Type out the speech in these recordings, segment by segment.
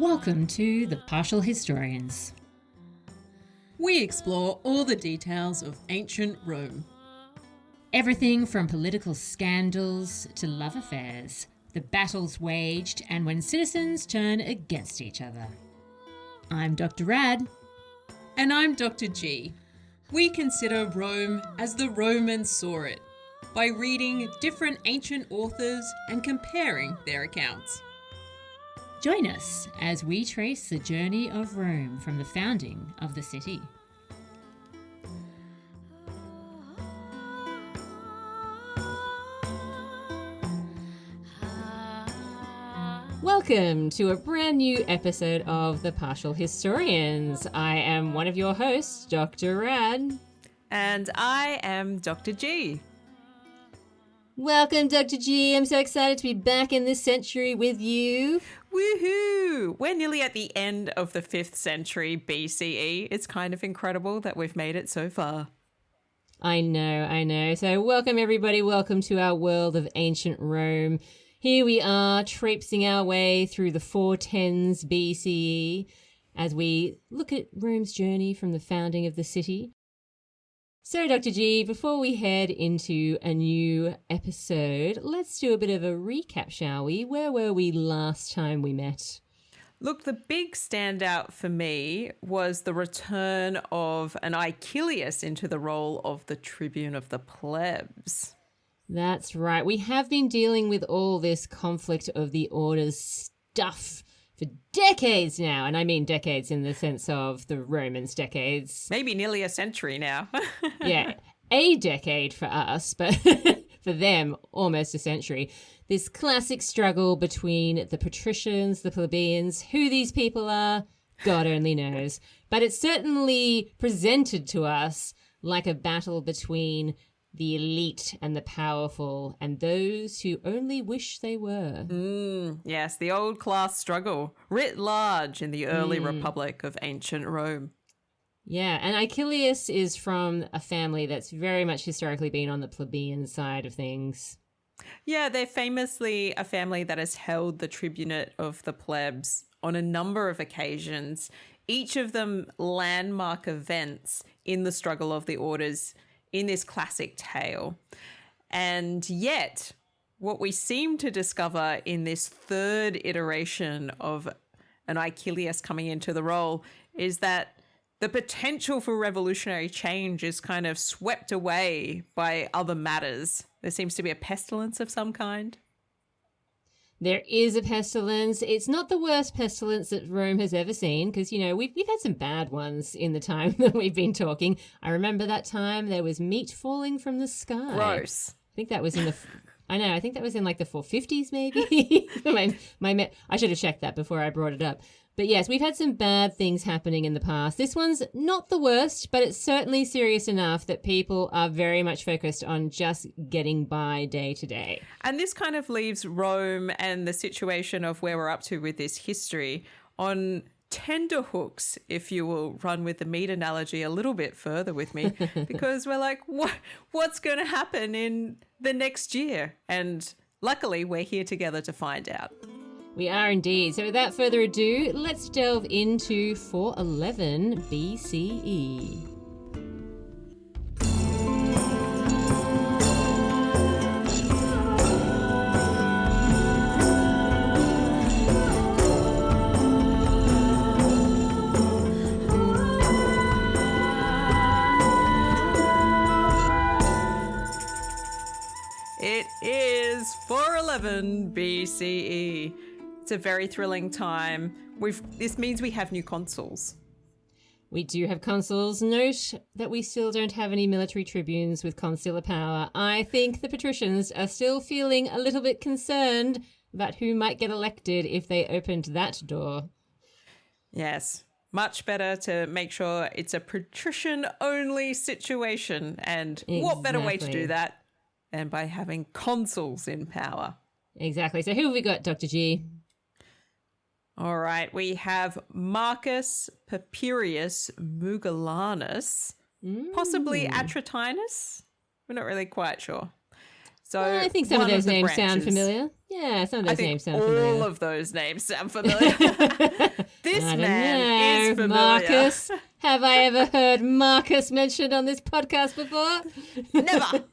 Welcome to The Partial Historians. We explore all the details of ancient Rome. Everything from political scandals to love affairs, the battles waged, and when citizens turn against each other. I'm Dr. Rad. And I'm Dr. G. We consider Rome as the Romans saw it, by reading different ancient authors and comparing their accounts. Join us as we trace the journey of Rome from the founding of the city. Welcome to a brand new episode of The Partial Historians. I am one of your hosts, Dr. Rad. And I am Dr. G. Welcome, Dr. G. I'm so excited to be back in this century with you. Woohoo! We're nearly at the end of the 5th century BCE. It's kind of incredible that we've made it so far. I know. So welcome, everybody. Welcome to our world of ancient Rome. Here we are, traipsing our way through the 410s BCE as we look at Rome's journey from the founding of the city. So, Dr. G, before we head into a new episode, let's do a bit of a recap, shall we? Where were we last time we met? Look, the big standout for me was the return of an Aequians into the role of the tribune of the plebs. That's right. We have been dealing with all this conflict of the orders stuff for decades now. And I mean decades in the sense of the Romans' decades. Maybe nearly a century now. Yeah, a decade for us, but for them, almost a century. This classic struggle between the patricians, the plebeians, who these people are, God only knows. But it's certainly presented to us like a battle between the elite and the powerful and those who only wish they were. Yes, the old class struggle, writ large in the early republic of ancient Rome. Yeah, and Aequians is from a family that's very much historically been on the plebeian side of things. Yeah, they're famously a family that has held the tribunate of the plebs on a number of occasions, each of them landmark events in the struggle of the orders in this classic tale. And yet, what we seem to discover in this third iteration of an Aequians coming into the role is that the potential for revolutionary change is kind of swept away by other matters. There seems to be a pestilence of some kind. There is a pestilence. It's not the worst pestilence that Rome has ever seen because, you know, we've had some bad ones in the time that we've been talking. I remember that time there was meat falling from the sky. Gross. I think that was in the... I think that was in like the 450s maybe. I should have checked that before I brought it up. But yes, we've had some bad things happening in the past. This one's not the worst, but it's certainly serious enough that people are very much focused on just getting by day to day. And this kind of leaves Rome and the situation of where we're up to with this history on tender hooks, if you will run with the meat analogy a little bit further with me, because we're like, what's going to happen in the next year? And luckily, we're here together to find out. We are indeed. So without further ado, let's delve into 411 BCE. It is 411 BCE. It's a very thrilling time. This means we have new consuls. We do have consuls. Note that we still don't have any military tribunes with consular power. I think the patricians are still feeling a little bit concerned about who might get elected if they opened that door. Yes, much better to make sure it's a patrician-only situation. And What better way to do that than by having consuls in power? Exactly. So who have we got, Dr. G? All right, we have Marcus Papirius Mugellanus, possibly Atratinus. We're not really quite sure. So I think some of one those the names sound branches. familiar. Yeah, some of I those think names sound all familiar. of those names sound familiar. This I don't man is know. familiar. Marcus. Have I ever heard Marcus mentioned on this podcast before? Never.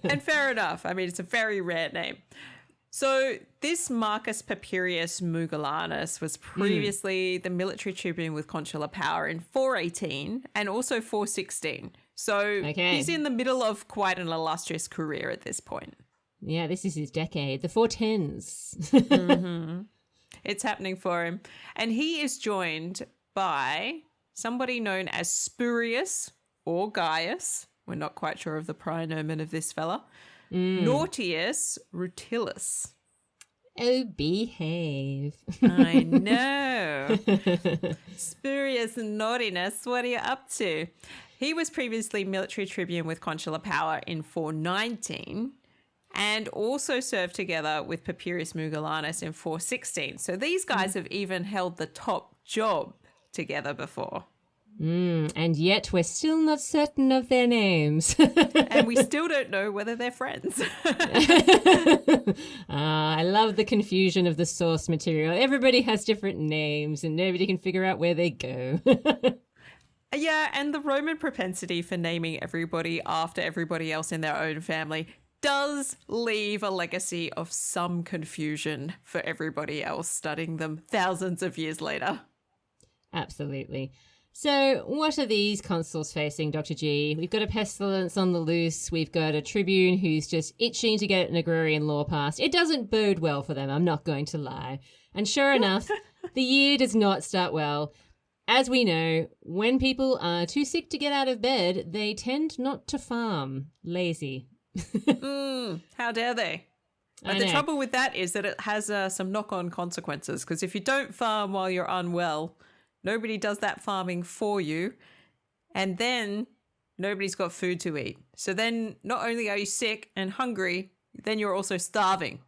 And fair enough. I mean, it's a very rare name. So this Marcus Papirius Mugellanus was previously the military tribune with consular power in 418 and also 416. So he's in the middle of quite an illustrious career at this point. Yeah, this is his decade, the 410s. It's happening for him. And he is joined by somebody known as Spurius or Gaius. We're not quite sure of the pronomen of this fella. Nautius Rutilus. Oh, behave. I know. Spurious naughtiness, what are you up to? He was previously military tribune with consular power in 419 and also served together with Papirius Mugellanus in 416. So these guys have even held the top job together before. And yet we're still not certain of their names. And we still don't know whether they're friends. I love the confusion of the source material. Everybody has different names and nobody can figure out where they go. Yeah, and the Roman propensity for naming everybody after everybody else in their own family does leave a legacy of some confusion for everybody else studying them thousands of years later. Absolutely. So what are these consuls facing, Dr. G? We've got a pestilence on the loose. We've got a tribune who's just itching to get an agrarian law passed. It doesn't bode well for them, I'm not going to lie. And sure enough, the year does not start well. As we know, when people are too sick to get out of bed, they tend not to farm. Lazy. How dare they? But the trouble with that is that it has some knock-on consequences, because if you don't farm while you're unwell, nobody does that farming for you, and then nobody's got food to eat. So then not only are you sick and hungry, then you're also starving.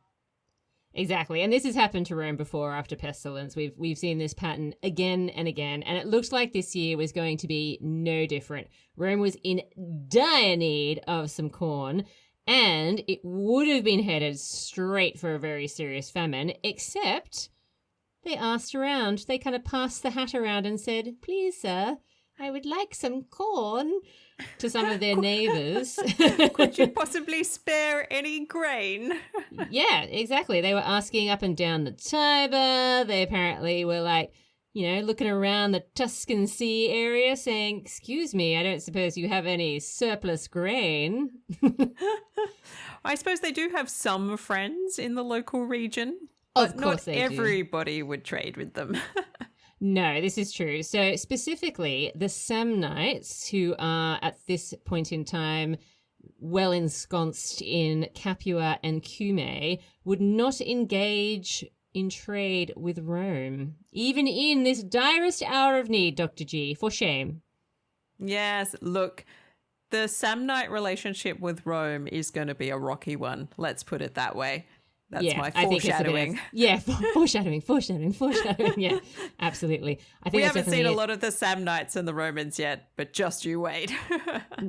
Exactly. And this has happened to Rome before after pestilence. We've seen this pattern again and again, and it looks like this year was going to be no different. Rome was in dire need of some corn, and it would have been headed straight for a very serious famine, except they asked around. They kind of passed the hat around and said, "Please, sir, I would like some corn," to some of their neighbours. Could you possibly spare any grain? Yeah, exactly. They were asking up and down the Tiber. They apparently were like, looking around the Tuscan Sea area saying, "Excuse me, I don't suppose you have any surplus grain." I suppose they do have some friends in the local region. Of But course not they do. everybody would trade with them. No, this is true. So specifically, the Samnites, who are at this point in time well ensconced in Capua and Cumae, would not engage in trade with Rome, even in this direst hour of need, Dr. G, for shame. Yes, look, the Samnite relationship with Rome is going to be a rocky one. Let's put it that way. That's my foreshadowing. Foreshadowing. Yeah, absolutely. I think We that's haven't seen definitely a lot of the Samnites and the Romans yet, but just you wait.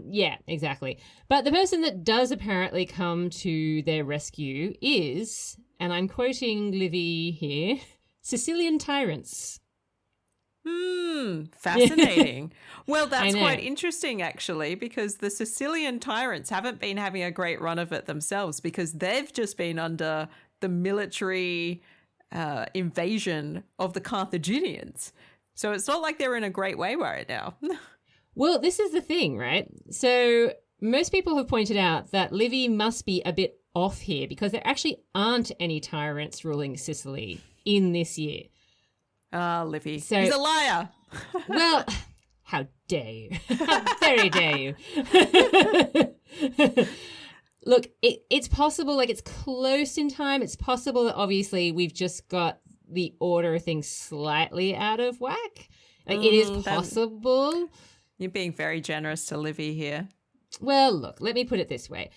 Yeah, exactly. But the person that does apparently come to their rescue is, and I'm quoting Livy here, Sicilian tyrants. Fascinating. Well, that's know. quite interesting, actually, because the Sicilian tyrants haven't been having a great run of it themselves, because they've just been under the military invasion of the Carthaginians. So it's not like they're in a great way right now. Well, this is the thing, right? So most people have pointed out that Livy must be a bit off here because there actually aren't any tyrants ruling Sicily in this year. Livy. So- He's a liar. Well, how dare you? How very dare you? Look, it's possible, like it's close in time. It's possible that obviously we've just got the order of things slightly out of whack. Like it is possible. You're being very generous to Livy here. Well, look, let me put it this way.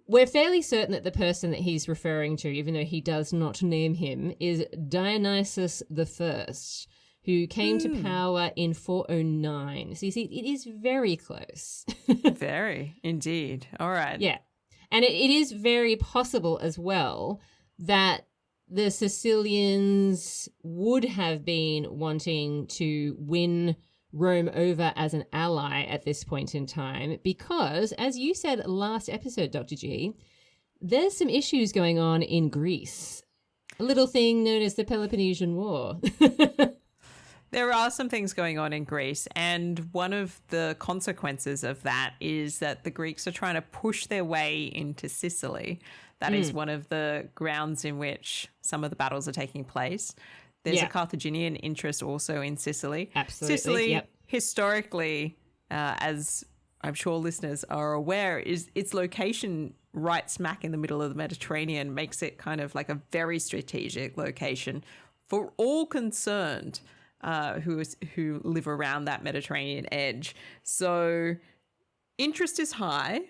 We're fairly certain that the person that he's referring to, even though he does not name him, is Dionysius the First, who came to power in 409. So you see, it is very close. Very, indeed. All right. Yeah. And it is very possible as well that the Sicilians would have been wanting to win Rome over as an ally at this point in time because, as you said last episode, Dr. G, there's some issues going on in Greece. A little thing known as the Peloponnesian War. There are some things going on in Greece, and one of the consequences of that is that the Greeks are trying to push their way into Sicily. That is one of the grounds in which some of the battles are taking place. There's a Carthaginian interest also in Sicily. Absolutely. Sicily, historically, as I'm sure listeners are aware, is its location right smack in the middle of the Mediterranean makes it kind of like a very strategic location for all concerned who live around that Mediterranean edge. So interest is high.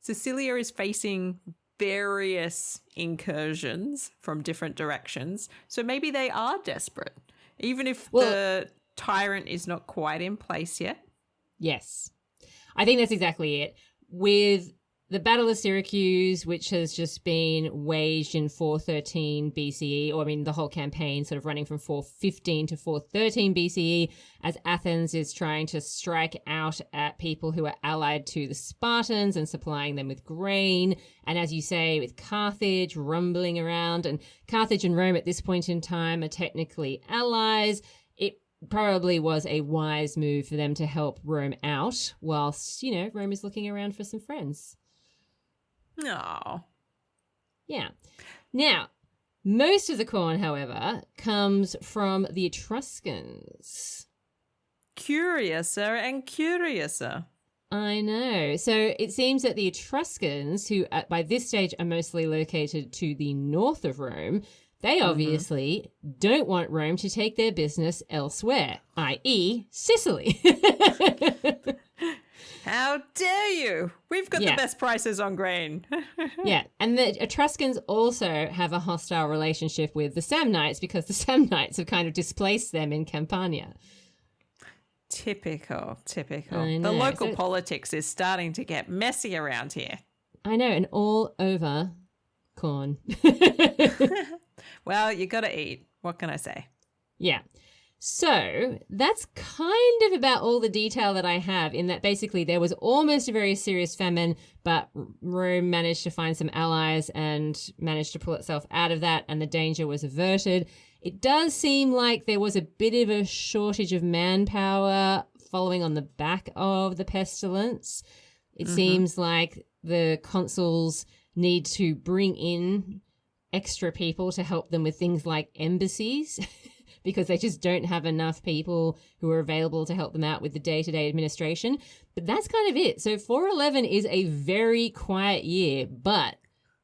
Sicilia is facing various incursions from different directions. So maybe they are desperate, even if the tyrant is not quite in place yet. Yes. I think that's exactly it. With the Battle of Syracuse, which has just been waged in 413 BCE, or I mean the whole campaign sort of running from 415 to 413 BCE, as Athens is trying to strike out at people who are allied to the Spartans and supplying them with grain. And as you say, with Carthage rumbling around, and Carthage and Rome at this point in time are technically allies, it probably was a wise move for them to help Rome out whilst, Rome is looking around for some friends. No. Yeah. Now, most of the corn, however, comes from the Etruscans. Curiouser and curiouser. I know. So it seems that the Etruscans, who by this stage are mostly located to the north of Rome, they obviously don't want Rome to take their business elsewhere, i.e. Sicily. How dare you? We've got the best prices on grain. Yeah, and the Etruscans also have a hostile relationship with the Samnites because the Samnites have kind of displaced them in Campania. Typical. The local politics is starting to get messy around here. I know, and all over corn. Well, you got to eat. What can I say? Yeah. So that's kind of about all the detail that I have, in that basically there was almost a very serious famine, but Rome managed to find some allies and managed to pull itself out of that, and the danger was averted. It does seem like there was a bit of a shortage of manpower following on the back of the pestilence. It seems like the consuls need to bring in extra people to help them with things like embassies because they just don't have enough people who are available to help them out with the day-to-day administration. But that's kind of it. So 411 is a very quiet year, but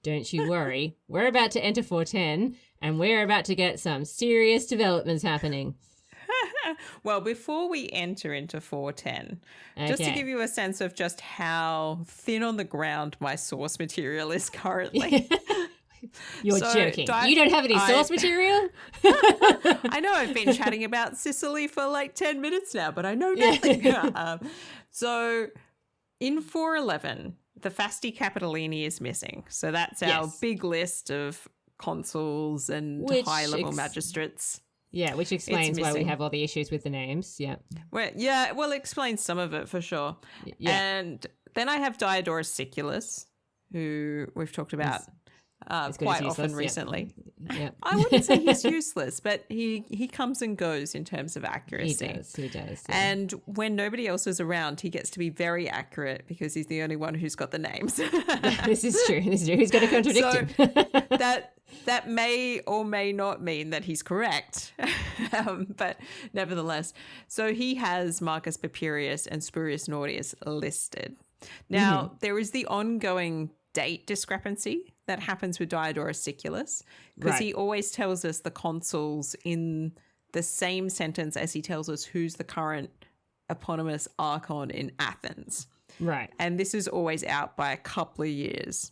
don't you worry. We're about to enter 410 and we're about to get some serious developments happening. Well, before we enter into 410, just to give you a sense of just how thin on the ground my source material is currently. You're joking. You don't have any source material? I know I've been chatting about Sicily for like 10 minutes now, but I know nothing. So in 411, the Fasti Capitolini is missing. So that's our big list of consuls and high-level magistrates. Yeah, which explains why we have all the issues with the names. Yeah. Well, it explains some of it for sure. Yeah. And then I have Diodorus Siculus, who we've talked about quite often recently. Yep. I wouldn't say he's useless, but he comes and goes in terms of accuracy. He does. Yeah. And when nobody else is around, he gets to be very accurate because he's the only one who's got the names. This is true. Who's going to contradict him? That may or may not mean that he's correct, but nevertheless. So he has Marcus Papirius and Spurius Nordius listed. Now, there is the ongoing date discrepancy that happens with Diodorus Siculus because he always tells us the consuls in the same sentence as he tells us who's the current eponymous archon in Athens. Right. And this is always out by a couple of years.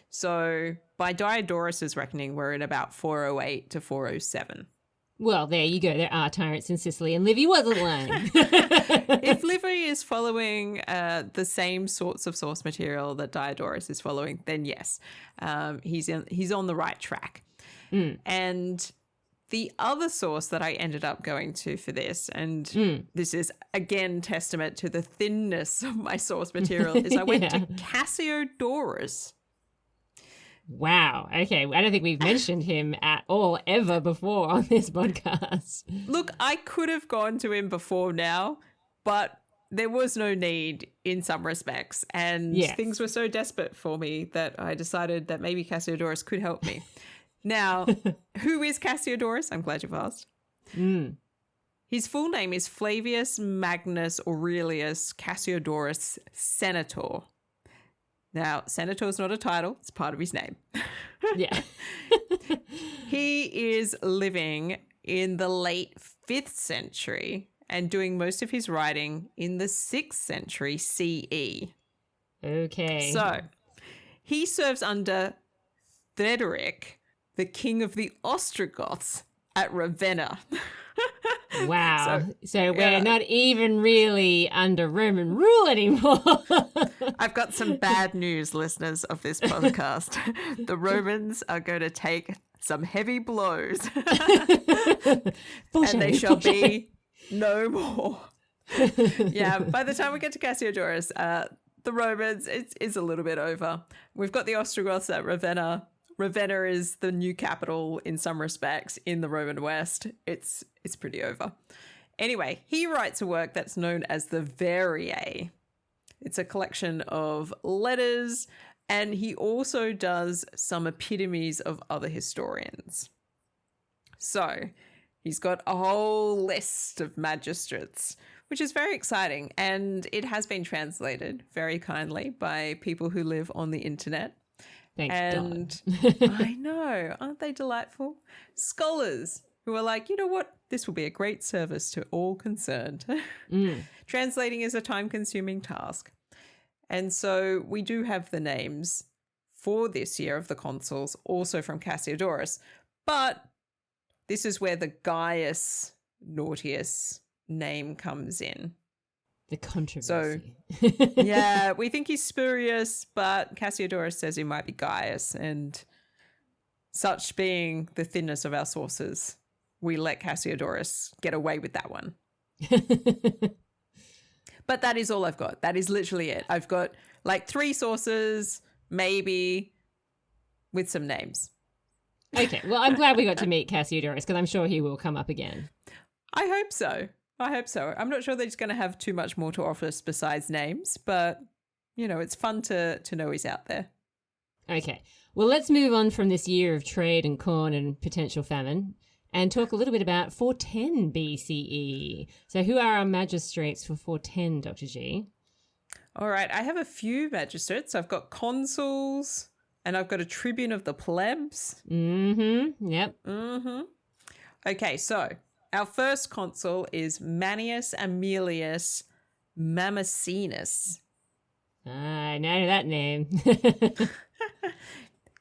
So by Diodorus's reckoning, we're in about 408 to 407. Well, there you go. There are tyrants in Sicily, and Livy wasn't lying. If Livy is following the same sorts of source material that Diodorus is following, then yes, he's on the right track. And the other source that I ended up going to for this, and this is again testament to the thinness of my source material, is I went to Cassiodorus. Wow. Okay. I don't think we've mentioned him at all ever before on this podcast. Look, I could have gone to him before now, but there was no need in some respects. And things were so desperate for me that I decided that maybe Cassiodorus could help me. Now, who is Cassiodorus? I'm glad you've asked. His full name is Flavius Magnus Aurelius Cassiodorus Senator. Now, senator is not a title. It's part of his name. Yeah. He is living in the late 5th century and doing most of his writing in the 6th century CE. Okay. So, he serves under Theodoric, the king of the Ostrogoths, at Ravenna. Wow. So we're not even really under Roman rule anymore. I've got some bad news, listeners of this podcast. The Romans are going to take some heavy blows. And they shall be no more. Yeah, by the time we get to Cassiodorus, the Romans, it's a little bit over. We've got the Ostrogoths at Ravenna. Ravenna is the new capital in some respects in the Roman West. It's pretty over. Anyway, he writes a work that's known as the Variae. It's a collection of letters, and he also does some epitomes of other historians. So he's got a whole list of magistrates, which is very exciting, and it has been translated very kindly by people who live on the internet. Thank God. I know, aren't they delightful? Scholars who are like, you know what? This will be a great service to all concerned. Translating is a time-consuming task. And so we do have the names for this year of the consuls, also from Cassiodorus. But this is where the Gaius Nautius name comes in. The controversy. So, yeah, we think he's spurious, but Cassiodorus says he might be Gaius, and such being the thinness of our sources, we let Cassiodorus get away with that one. But that is all I've got. That is literally it. I've got like 3 sources, maybe, with some names. Okay, well, I'm glad we got to meet Cassiodorus because I'm sure he will come up again. I hope so. I'm not sure they're just going to have too much more to offer us besides names, but, you know, it's fun to know he's out there. Okay, well, let's move on from this year of trade and corn and potential famine and talk a little bit about 410 BCE. So who are our magistrates for 410, Dr. G? All right, I have a few magistrates. I've got consuls and I've got a tribune of the plebs. Yep. Okay, so our first consul is Manius Aemilius Mamercinus. I know that name.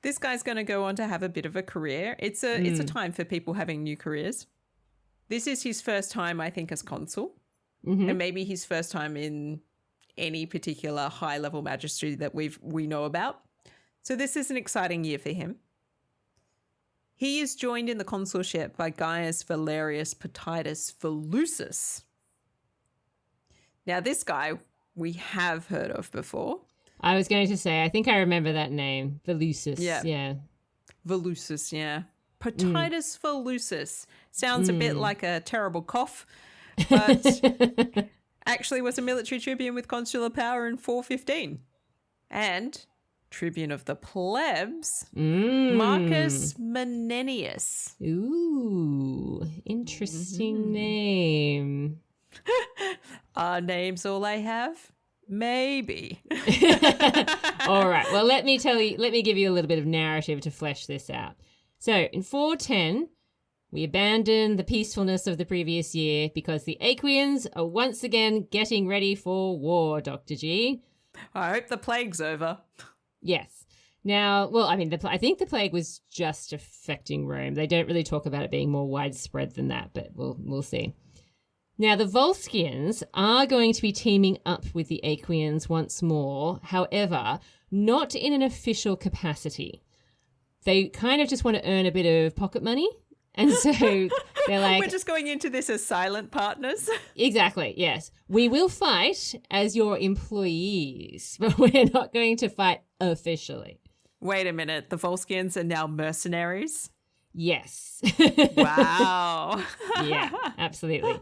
This guy's going to go on to have a bit of a career. It's a time for people having new careers. This is his first time, I think, as consul, and maybe his first time in any particular high-level magistracy that we know about. So this is an exciting year for him. He is joined in the consulship by Gaius Valerius Potitus Volusus. Now, this guy we have heard of before. I was going to say, I think I remember that name, Volusus. Yeah. Volusus, yeah. Potitus Volusus. Sounds a bit like a terrible cough, but actually was a military tribune with consular power in 415. And tribune of the plebs, Marcus Menenius. Ooh, interesting name. Are names all I have? Maybe. All right. Well, let me give you a little bit of narrative to flesh this out. So in 410, we abandon the peacefulness of the previous year because the Aequians are once again getting ready for war, Dr. G. I hope the plague's over. Yes. Now, well, I mean, I think the plague was just affecting Rome. They don't really talk about it being more widespread than that, but we'll see. Now, the Volscians are going to be teaming up with the Aequians once more, however, not in an official capacity. They kind of just want to earn a bit of pocket money. And so they're like... We're just going into this as silent partners. Exactly, yes. We will fight as your employees, but we're not going to fight officially. Wait a minute. The Volscians are now mercenaries? Yes. Wow. Yeah, absolutely.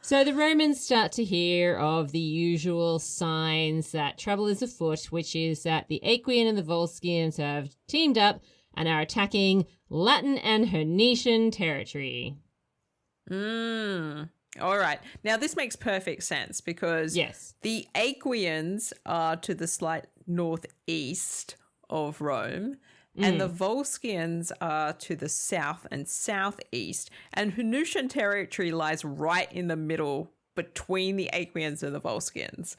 So the Romans start to hear of the usual signs that trouble is afoot, which is that the Aequian and the Volscians have teamed up and are attacking Latin and Hernician territory. All right. Now, this makes perfect sense because the Aequians are to the slight northeast of Rome, and the Volscians are to the south and southeast, and Hernician territory lies right in the middle between the Aequians and the Volscians.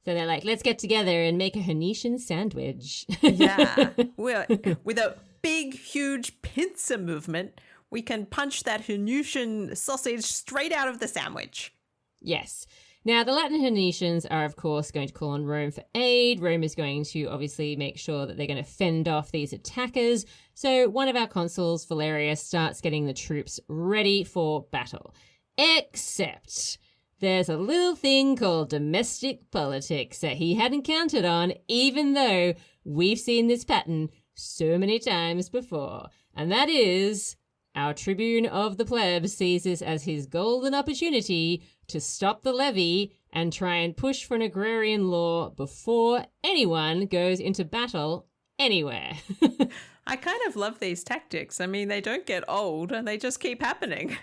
So they're like, let's get together and make a Hernician sandwich. Yeah. Well, with a big, huge pincer movement, we can punch that Hernician sausage straight out of the sandwich. Yes. Now, the Latin Hernicians are, of course, going to call on Rome for aid. Rome is going to obviously make sure that they're going to fend off these attackers. So one of our consuls, Valerius, starts getting the troops ready for battle. Except there's a little thing called domestic politics that he hadn't counted on, even though we've seen this pattern so many times before. And that is our tribune of the plebs sees this as his golden opportunity to stop the levy and try and push for an agrarian law before anyone goes into battle anywhere. I kind of love these tactics. I mean, they don't get old and they just keep happening.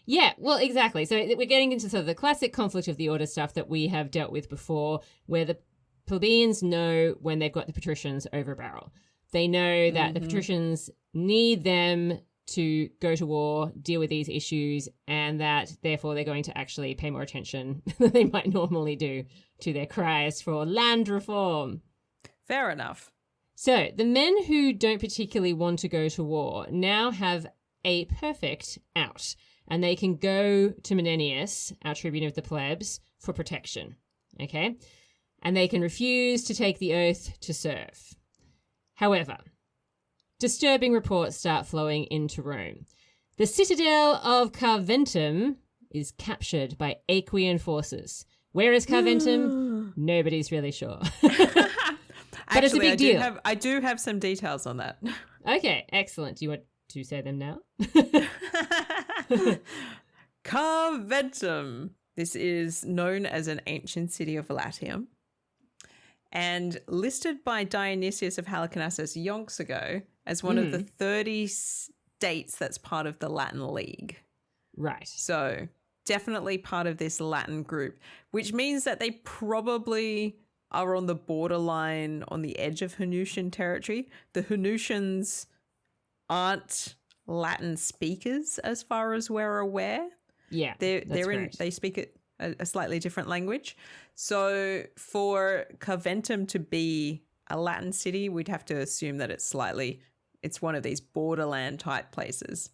Yeah, well, exactly. So we're getting into sort of the classic conflict of the order stuff that we have dealt with before, where the plebeians know when they've got the patricians over a barrel. They know that the patricians need them to go to war, deal with these issues, and that therefore they're going to actually pay more attention than they might normally do to their cries for land reform. Fair enough. So the men who don't particularly want to go to war now have a perfect out, and they can go to Menenius, our tribune of the plebs, for protection. Okay? And they can refuse to take the oath to serve. However, disturbing reports start flowing into Rome. The citadel of Carventum is captured by Aequian forces. Where is Carventum? Nobody's really sure. But it's a big deal. I do have some details on that. Okay, excellent. Do you want to say them now? Carventum. This is known as an ancient city of Latium and listed by Dionysius of Halicarnassus yonks ago as one of the 30 states that's part of the Latin League. Right. So definitely part of this Latin group, which means that they probably are on the borderline, on the edge of Hernician territory. The Hernicians aren't Latin speakers as far as we're aware. Yeah, they speak a slightly different language. So for Carventum to be a Latin city, we'd have to assume that it's one of these borderland type places.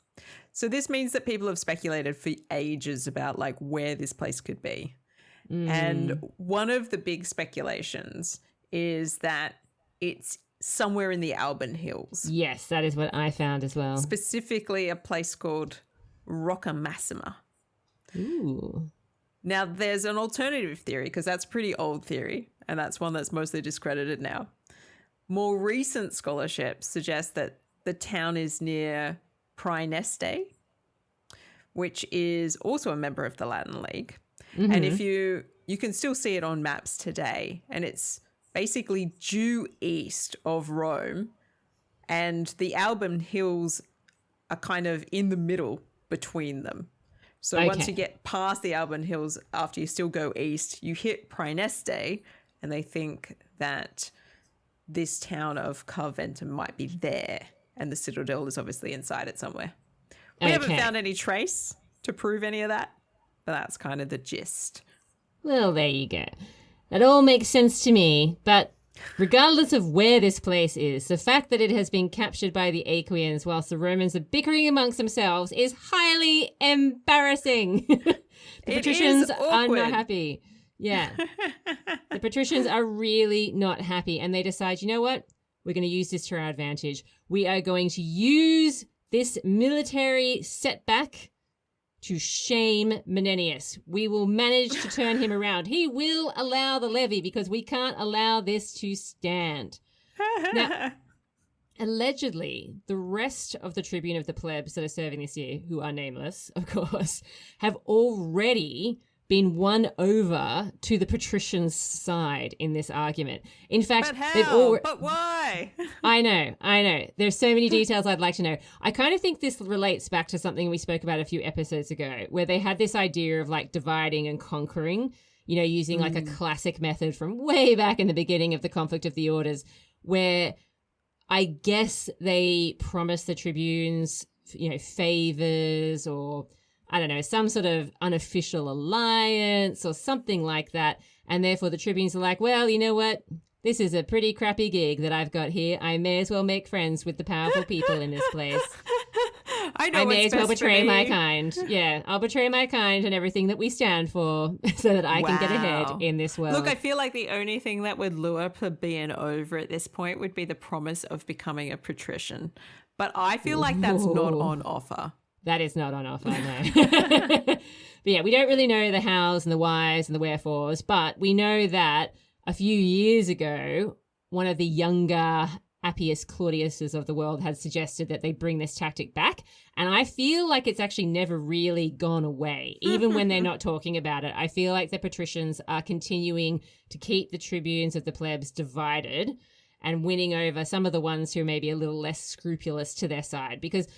So this means that people have speculated for ages about like where this place could be. And one of the big speculations is that it's somewhere in the Alban Hills. Yes, that is what I found as well. Specifically a place called Rocca Massima. Ooh. Now, there's an alternative theory because that's pretty old theory, and that's one that's mostly discredited now. More recent scholarship suggests that the town is near Praeneste, which is also a member of the Latin League. And if you can still see it on maps today, and it's basically due east of Rome, and the Alban Hills are kind of in the middle between them. So once you get past the Alban Hills, after you still go east, you hit Praeneste, and they think that this town of Carventum might be there, and the citadel is obviously inside it somewhere. We haven't found any trace to prove any of that, but that's kind of the gist. Well, there you go. That all makes sense to me, but Regardless of where this place is, the fact that it has been captured by the Aequians whilst the Romans are bickering amongst themselves is highly embarrassing. The patricians are not happy. Yeah. The patricians are really not happy, and they decide, you know what? We're going to use this to our advantage. We are going to use this military setback to shame Menenius. We will manage to turn him around. He will allow the levy because we can't allow this to stand. Now, allegedly, the rest of the tribune of the plebs that are serving this year, who are nameless, of course, have already been won over to the patricians' side in this argument. In fact, but how? But why? I know. There's so many details I'd like to know. I kind of think this relates back to something we spoke about a few episodes ago, where they had this idea of like dividing and conquering, you know, using like a classic method from way back in the beginning of the conflict of the orders, where I guess they promised the tribunes, you know, favors or I don't know, some sort of unofficial alliance or something like that. And therefore the tribunes are like, well, you know what? This is a pretty crappy gig that I've got here. I may as well make friends with the powerful people in this place. I may as well betray my kind. Yeah, I'll betray my kind and everything that we stand for so that I can get ahead in this world. Look, I feel like the only thing that would lure plebeian over at this point would be the promise of becoming a patrician. But I feel like that's not on offer. That is not on offer, no. But yeah, we don't really know the hows and the whys and the wherefores, but we know that a few years ago, one of the younger Appius Claudiuses of the world had suggested that they bring this tactic back. And I feel like it's actually never really gone away, even when they're not talking about it. I feel like the patricians are continuing to keep the tribunes of the plebs divided and winning over some of the ones who are maybe a little less scrupulous to their side, because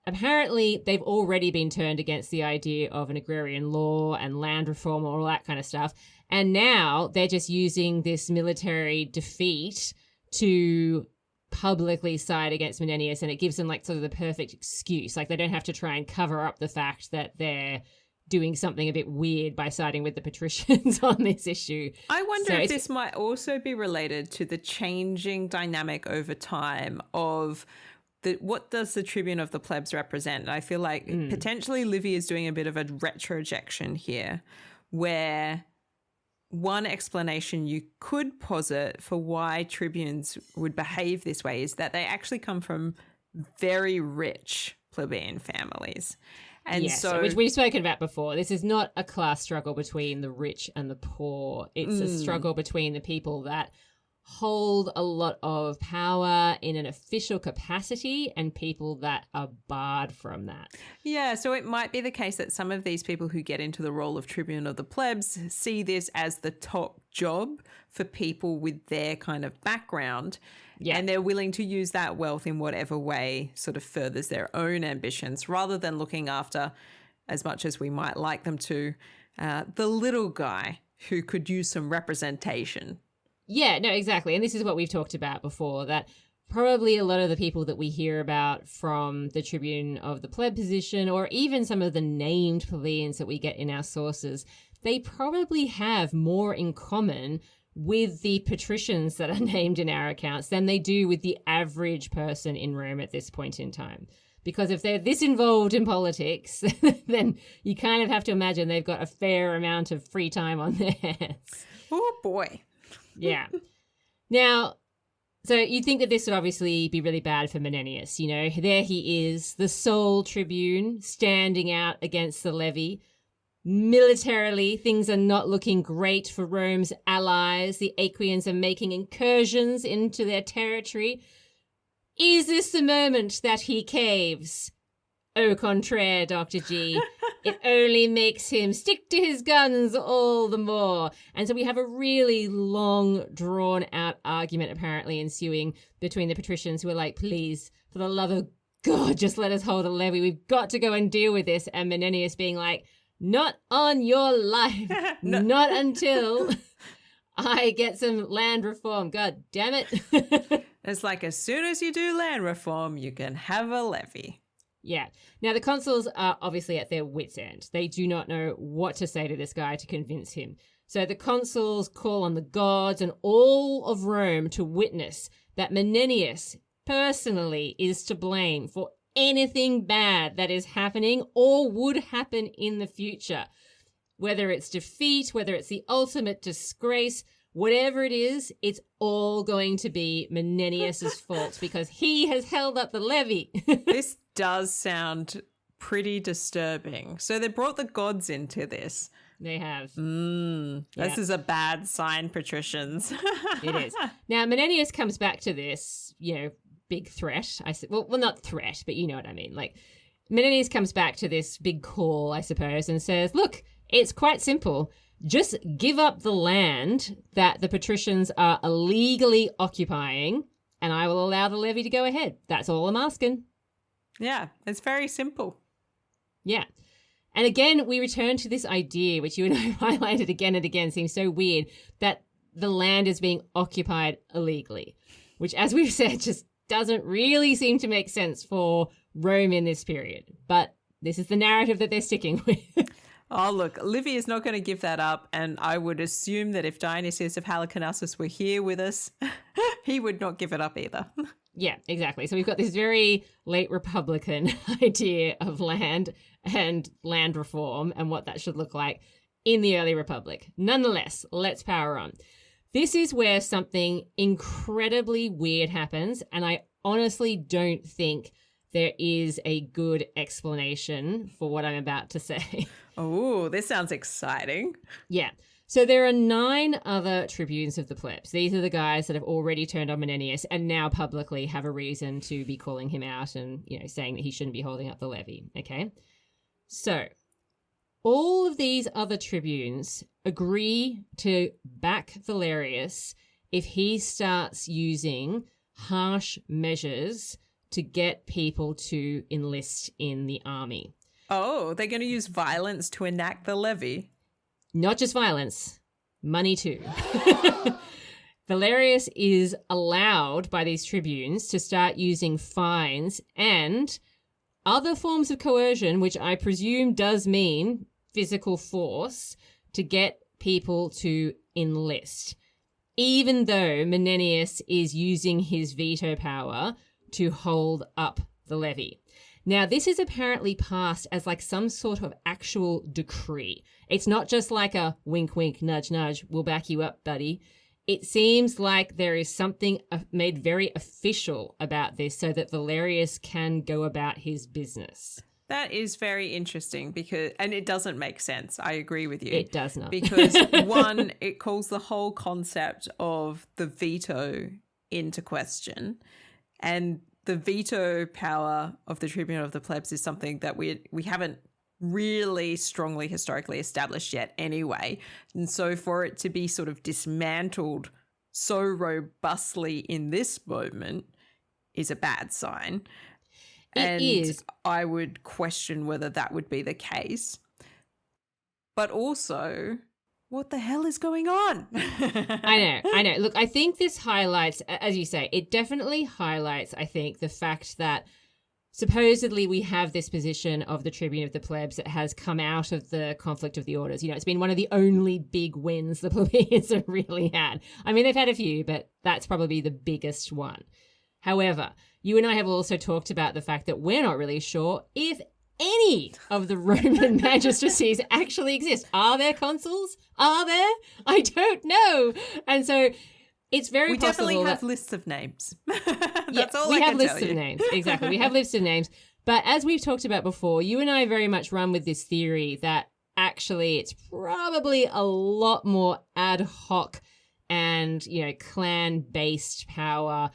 apparently they've already been turned against the idea of an agrarian law and land reform, all that kind of stuff. And now they're just using this military defeat to publicly side against Menenius, and it gives them like sort of the perfect excuse. Like they don't have to try and cover up the fact that they're doing something a bit weird by siding with the patricians on this issue. I wonder if this might also be related to the changing dynamic over time of what does the tribune of the plebs represent? I feel like potentially Livy is doing a bit of a retrojection here, where one explanation you could posit for why tribunes would behave this way is that they actually come from very rich plebeian families. And so, which we've spoken about before, this is not a class struggle between the rich and the poor. It's a struggle between the people that hold a lot of power in an official capacity and people that are barred from that. Yeah, so it might be the case that some of these people who get into the role of tribune of the plebs see this as the top job for people with their kind of background. Yeah. And they're willing to use that wealth in whatever way sort of furthers their own ambitions, rather than looking after, as much as we might like them to, the little guy who could use some representation. Yeah, no, exactly. And this is what we've talked about before, that probably a lot of the people that we hear about from the tribune of the pleb position, or even some of the named plebeians that we get in our sources, they probably have more in common with the patricians that are named in our accounts than they do with the average person in Rome at this point in time. Because if they're this involved in politics, then you kind of have to imagine they've got a fair amount of free time on their hands. Oh, boy. Yeah. Now, so you'd think that this would obviously be really bad for Menenius. You know, there he is, the sole tribune, standing out against the levy. Militarily, things are not looking great for Rome's allies. The Aequians are making incursions into their territory. Is this the moment that he caves? Au contraire, Dr. G. It only makes him stick to his guns all the more. And so we have a really long, drawn-out argument apparently ensuing between the patricians, who are like, please, for the love of God, just let us hold a levy. We've got to go and deal with this. And Menenius being like, not on your life. Not until I get some land reform. God damn it. It's like, as soon as you do land reform, you can have a levy. Yeah. Now, the consuls are obviously at their wits' end. They do not know what to say to this guy to convince him. So the consuls call on the gods and all of Rome to witness that Menenius personally is to blame for anything bad that is happening or would happen in the future. Whether it's defeat, whether it's the ultimate disgrace, whatever it is, it's all going to be Menenius's fault because he has held up the levy. This does sound pretty disturbing. So they brought the gods into this. They have. This is a bad sign, patricians. It is. Now, Menenius comes back to this, big threat. Well, not threat, but you know what I mean. Like, Menenius comes back to this big call, I suppose, and says, look, it's quite simple. Just give up the land that the patricians are illegally occupying, and I will allow the levy to go ahead. That's all I'm asking. Yeah, it's very simple. Yeah. And again, we return to this idea, which you and I highlighted again and again, seems so weird, that the land is being occupied illegally, which, as we've said, just doesn't really seem to make sense for Rome in this period. But this is the narrative that they're sticking with. Oh, look, Livy is not going to give that up. And I would assume that if Dionysius of Halicarnassus were here with us, he would not give it up either. Yeah, exactly. So we've got this very late Republican idea of land and land reform and what that should look like in the early Republic. Nonetheless, let's power on. This is where something incredibly weird happens, and I honestly don't think there is a good explanation for what I'm about to say. Oh, this sounds exciting. Yeah. So there are 9 other tribunes of the plebs. These are the guys that have already turned on Menenius and now publicly have a reason to be calling him out and, saying that he shouldn't be holding up the levy. Okay. So all of these other tribunes agree to back Valerius if he starts using harsh measures to get people to enlist in the army. Oh, they're going to use violence to enact the levy? Not just violence, money too. Valerius is allowed by these tribunes to start using fines and other forms of coercion, which I presume does mean physical force, to get people to enlist, even though Menenius is using his veto power to hold up the levy. Now, this is apparently passed as like some sort of actual decree. It's not just like a wink, wink, nudge, nudge, we'll back you up, buddy. It seems like there is something made very official about this so that Valerius can go about his business. That is very interesting and it doesn't make sense. I agree with you. It does not. Because one, it calls the whole concept of the veto into question, and the veto power of the tribune of the plebs is something that we haven't really strongly historically established yet anyway. And so for it to be sort of dismantled so robustly in this moment is a bad sign. It is. I would question whether that would be the case. But also, what the hell is going on? I know. Look, I think this highlights, as you say, it definitely highlights, I think, the fact that supposedly we have this position of the tribune of the plebs that has come out of the conflict of the orders. It's been one of the only big wins the plebeians have really had. I mean, they've had a few, but that's probably the biggest one. However, you and I have also talked about the fact that we're not really sure if any of the Roman magistracies actually exist. Are there consuls? Are there? I don't know. And so it's very possible. We definitely have lists of names. That's all we I have can lists tell you. of names. Exactly. We have lists of names. But as we've talked about before, you and I very much run with this theory that actually it's probably a lot more ad hoc and, clan-based power,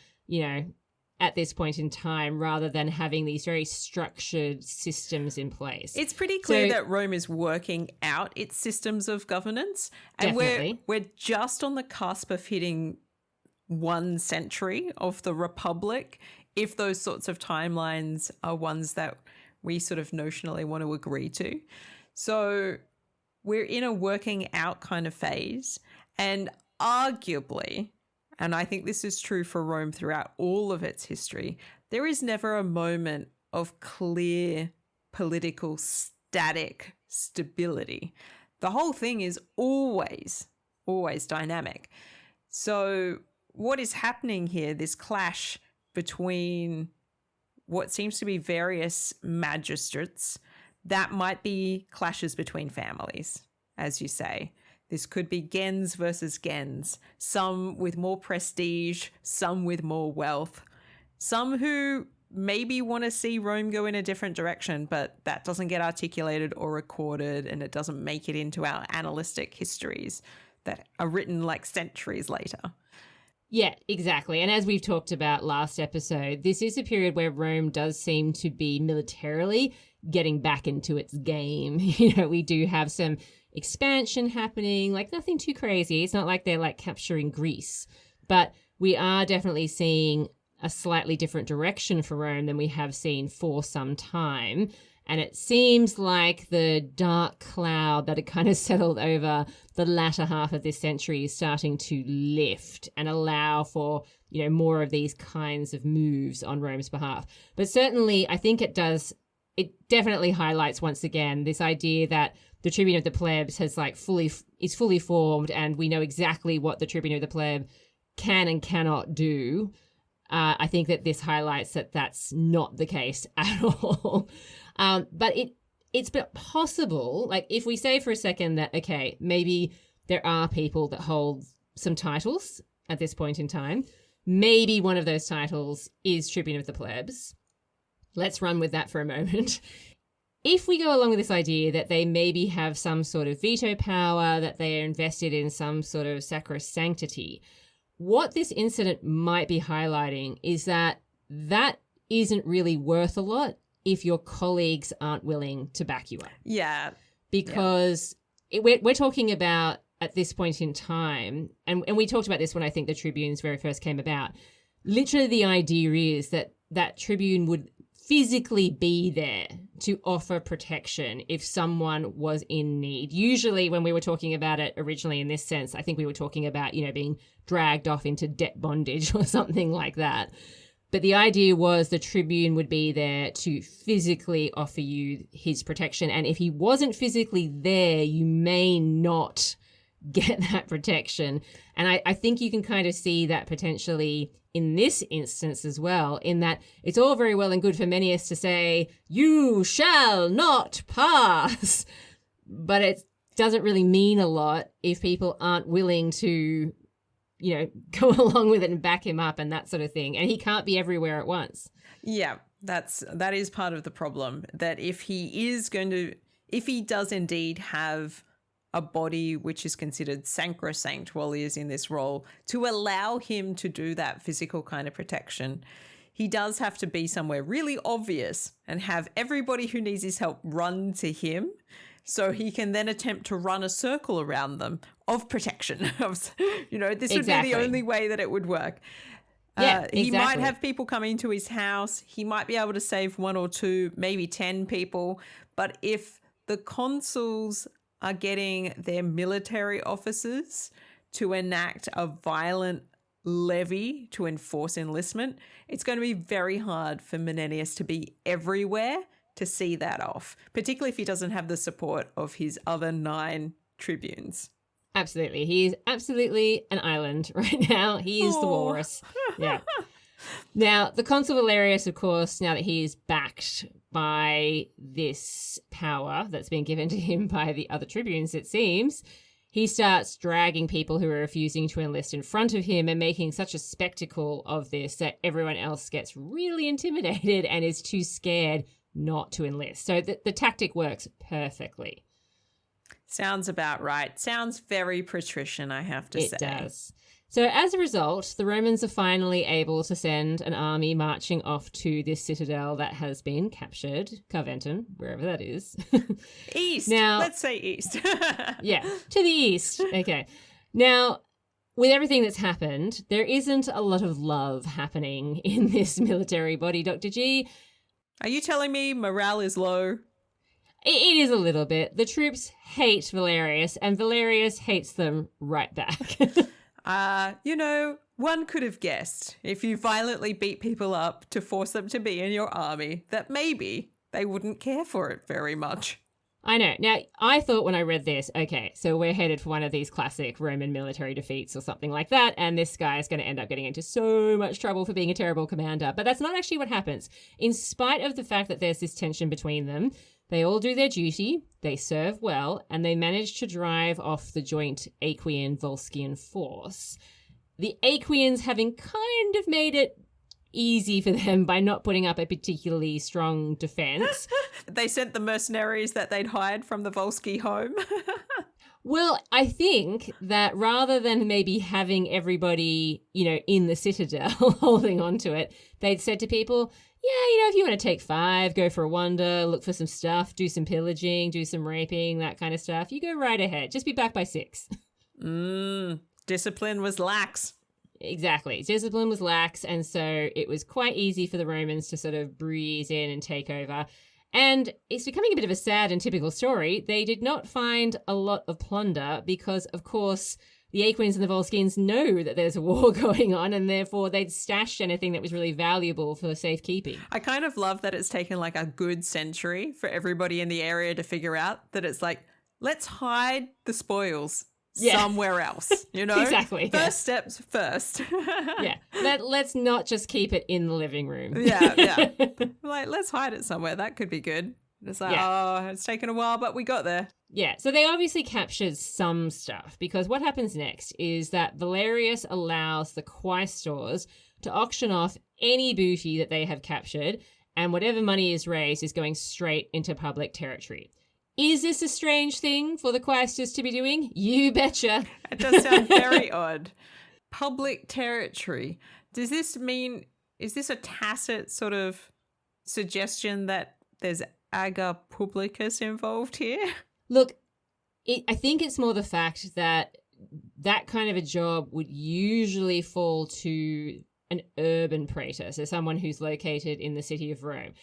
at this point in time, rather than having these very structured systems in place. It's pretty clear that Rome is working out its systems of governance. And we're just on the cusp of hitting 1 century of the Republic, if those sorts of timelines are ones that we sort of notionally want to agree to. So we're in a working out kind of phase. And arguably, and I think this is true for Rome throughout all of its history, there is never a moment of clear political static stability. The whole thing is always dynamic. So what is happening here, this clash between what seems to be various magistrates, that might be clashes between families, as you say. This could be gens versus gens, some with more prestige, some with more wealth, some who maybe want to see Rome go in a different direction, but that doesn't get articulated or recorded, and it doesn't make it into our annalistic histories that are written like centuries later. Yeah, exactly. And as we've talked about last episode, this is a period where Rome does seem to be militarily getting back into its game. We do have some expansion happening, like nothing too crazy. It's not like they're like capturing Greece, but we are definitely seeing a slightly different direction for Rome than we have seen for some time. And it seems like the dark cloud that had kind of settled over the latter half of this century is starting to lift and allow for, more of these kinds of moves on Rome's behalf. But certainly, I think it definitely highlights once again this idea that the Tribune of the Plebs is fully formed, and we know exactly what the Tribune of the Pleb can and cannot do. I think that this highlights that that's not the case at all. But it's possible, like if we say for a second that, okay, maybe there are people that hold some titles at this point in time. Maybe one of those titles is Tribune of the Plebs. Let's run with that for a moment. If we go along with this idea that they maybe have some sort of veto power, that they are invested in some sort of sacrosanctity, what this incident might be highlighting is that isn't really worth a lot if your colleagues aren't willing to back you up. Yeah. Because we're talking about, at this point in time, and we talked about this when I think the tribunes very first came about, literally the idea is that tribune would physically be there to offer protection if someone was in need. Usually when we were talking about it originally in this sense, I think we were talking about, being dragged off into debt bondage or something like that. But the idea was the tribune would be there to physically offer you his protection. And if he wasn't physically there, you may not get that protection. And I think you can kind of see that potentially in this instance as well, in that it's all very well and good for Menenius to say, you shall not pass. But it doesn't really mean a lot if people aren't willing to go along with it and back him up and that sort of thing. And he can't be everywhere at once. Yeah, that is part of the problem, that if he does indeed have a body which is considered sacrosanct while he is in this role, to allow him to do that physical kind of protection, he does have to be somewhere really obvious and have everybody who needs his help run to him, so he can then attempt to run a circle around them of protection. This would be the only way that it would work. He might have people coming to his house. He might be able to save 1 or 2, maybe 10 people. But if the consuls are getting their military officers to enact a violent levy to enforce enlistment, it's going to be very hard for Menenius to be everywhere to see that off, particularly if he doesn't have the support of his other 9 tribunes. Absolutely. He is absolutely an island right now. He is the walrus. Yeah. Now, the consul Valerius, of course, now that he is backed by this power that's been given to him by the other tribunes, it seems, he starts dragging people who are refusing to enlist in front of him and making such a spectacle of this that everyone else gets really intimidated and is too scared not to enlist. So the tactic works perfectly. Sounds about right. Sounds very patrician, I have to say. It does. So as a result, the Romans are finally able to send an army marching off to this citadel that has been captured, Carventum, wherever that is. East. Now, let's say east. Yeah, to the east. Okay. Now, with everything that's happened, there isn't a lot of love happening in this military body, Dr. G. Are you telling me morale is low? It is a little bit. The troops hate Valerius, and Valerius hates them right back. One could have guessed, if you violently beat people up to force them to be in your army, that maybe they wouldn't care for it very much. I know. Now, I thought when I read this, okay, so we're headed for one of these classic Roman military defeats or something like that, and this guy is going to end up getting into so much trouble for being a terrible commander. But that's not actually what happens. In spite of the fact that there's this tension between them, they all do their duty, they serve well, and they manage to drive off the joint Aequian-Volscian force. The Aequians having kind of made it easy for them by not putting up a particularly strong defense. They sent the mercenaries that they'd hired from the Volsci home. Well, I think that rather than maybe having everybody, in the citadel holding on to it, they'd said to people, yeah, if you want to take 5, go for a wander, look for some stuff, do some pillaging, do some raping, that kind of stuff, you go right ahead. Just be back by 6. Discipline was lax. Exactly. Discipline was lax, and so it was quite easy for the Romans to sort of breeze in and take over. And it's becoming a bit of a sad and typical story. They did not find a lot of plunder because, of course, the Aequians and the Volscians know that there's a war going on, and therefore they'd stashed anything that was really valuable for safekeeping. I kind of love that it's taken like a good century for everybody in the area to figure out that it's like, let's hide the spoils. Somewhere else, Exactly. First steps first. Yeah. Let's not just keep it in the living room. Yeah. Like, let's hide it somewhere. That could be good. It's like, it's taken a while, but we got there. Yeah. So they obviously captured some stuff, because what happens next is that Valerius allows the quaestors to auction off any booty that they have captured, and whatever money is raised is going straight into public territory. Is this a strange thing for the quaestors to be doing? You betcha. It does sound very odd. Public territory. Does this mean, is this a tacit sort of suggestion that there's ager publicus involved here? Look, I think it's more the fact that kind of a job would usually fall to an urban praetor, so someone who's located in the city of Rome.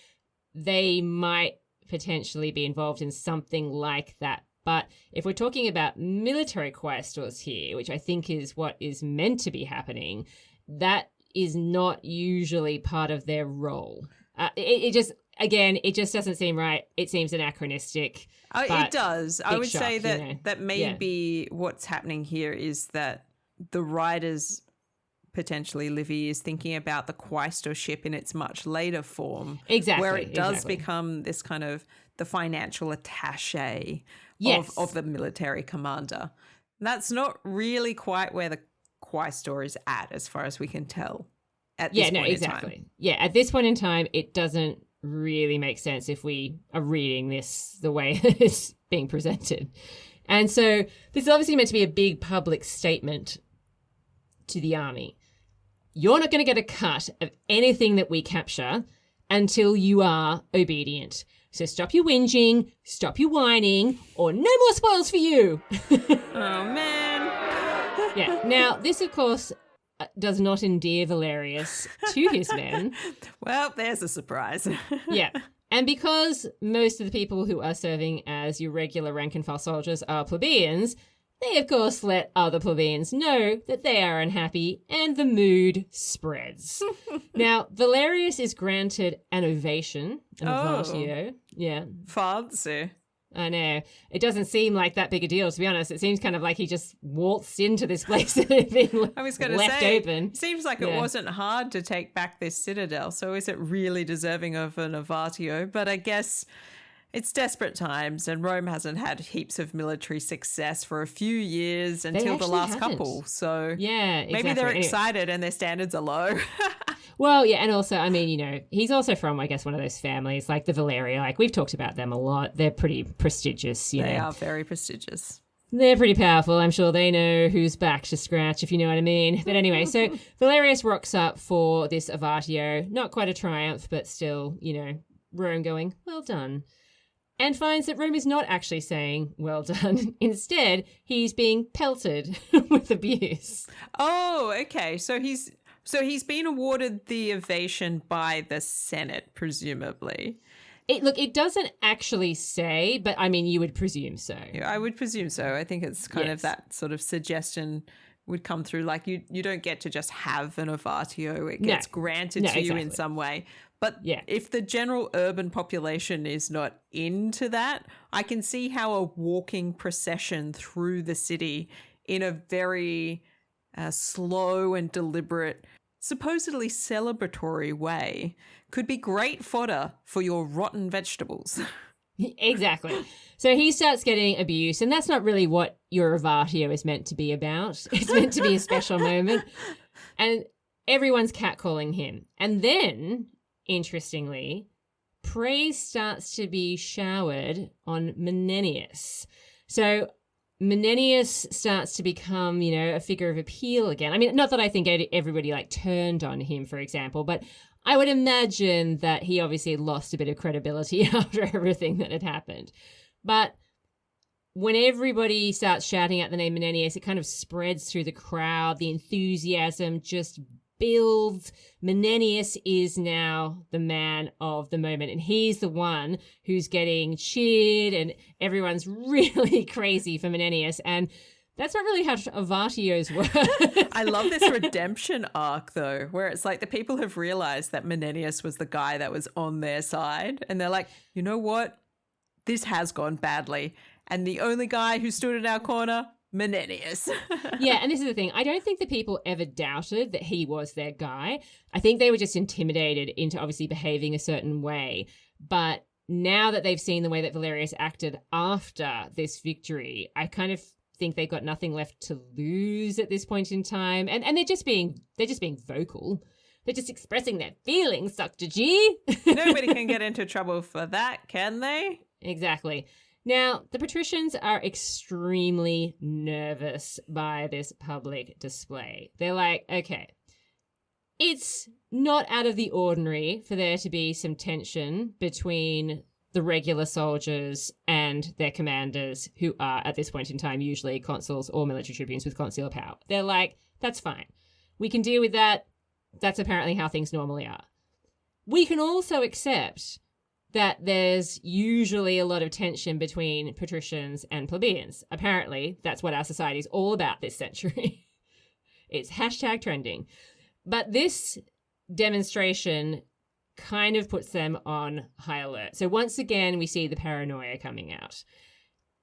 They might potentially be involved in something like that. But if we're talking about military quaestors here, which I think is what is meant to be happening, that is not usually part of their role. It just doesn't seem right. It seems anachronistic. It does. I would shock, say that maybe what's happening here is that the writers, potentially Livy, is thinking about the quaestorship in its much later form. Exactly. Where it does become this kind of the financial attaché of the military commander. That's not really quite where the quaestor is at, as far as we can tell at this point in time. Yeah, at this point in time, it doesn't really make sense if we are reading this the way it's being presented. And so this is obviously meant to be a big public statement to the army. You're not going to get a cut of anything that we capture until you are obedient. So stop your whinging, stop your whining, or no more spoils for you. Oh, man. Yeah. Now, this, of course, does not endear Valerius to his men. Well, there's a surprise. Yeah. And because most of the people who are serving as your regular rank and file soldiers are plebeians, they, of course, let other plebeians know that they are unhappy, and the mood spreads. Now, Valerius is granted an ovation, an ovatio. Yeah. Fancy. I know. It doesn't seem like that big a deal, to be honest. It seems kind of like he just waltzed into this place that had been left open. It seems like it wasn't hard to take back this citadel, so is it really deserving of an ovatio? But I guess it's desperate times, and Rome hasn't had heaps of military success for a few years until the last couple. So yeah, exactly. Maybe they're excited and their standards are low. Well, yeah, and also, I mean, he's also from, I guess, one of those families like the Valeria. Like, we've talked about them a lot. They're pretty prestigious, They are very prestigious. They're pretty powerful. I'm sure they know whose back to scratch, if you know what I mean. But anyway, so Valerius rocks up for this ovatio. Not quite a triumph, but still, Rome going, well done. And finds that Rome is not actually saying, well done. Instead, he's being pelted with abuse. Oh, okay. So he's been awarded the ovation by the Senate, presumably. It doesn't actually say, but I mean, you would presume so. Yeah, I would presume so. I think it's kind of that sort of suggestion would come through. Like you don't get to just have an avatio. It gets granted to you in some way. But if the general urban population is not into that, I can see how a walking procession through the city in a very slow and deliberate, supposedly celebratory way could be great fodder for your rotten vegetables. Exactly. So he starts getting abuse, and that's not really what your avatio is meant to be about. It's meant to be a special moment. And everyone's catcalling him. And then, interestingly, praise starts to be showered on Menenius. So Menenius starts to become, a figure of appeal again. I mean, not that I think everybody turned on him, for example, but I would imagine that he obviously lost a bit of credibility after everything that had happened. But when everybody starts shouting out the name Menenius, it kind of spreads through the crowd. The enthusiasm just builds. Menenius is now the man of the moment, and he's the one who's getting cheered, and everyone's really crazy for Menenius. And that's not really how avatios work. I love this redemption arc, though, where it's like the people have realized that Menenius was the guy that was on their side. And they're like, you know what? This has gone badly. And the only guy who stood in our corner, Menenius. Yeah, and this is the thing. I don't think the people ever doubted that he was their guy. I think they were just intimidated into obviously behaving a certain way. But now that they've seen the way that Valerius acted after this victory, I kind of think they've got nothing left to lose at this point in time, and they're just being vocal. They're just expressing their feelings, Dr. G. Nobody can get into trouble for that, can they? Exactly. Now, the patricians are extremely nervous by this public display. They're like, okay, it's not out of the ordinary for there to be some tension between the regular soldiers and their commanders, who are, at this point in time, usually consuls or military tribunes with consular power. They're like, that's fine. We can deal with that. That's apparently how things normally are. We can also accept that there's usually a lot of tension between patricians and plebeians. Apparently, that's what our society is all about this century. It's #trending. But this demonstration kind of puts them on high alert. So once again, we see the paranoia coming out.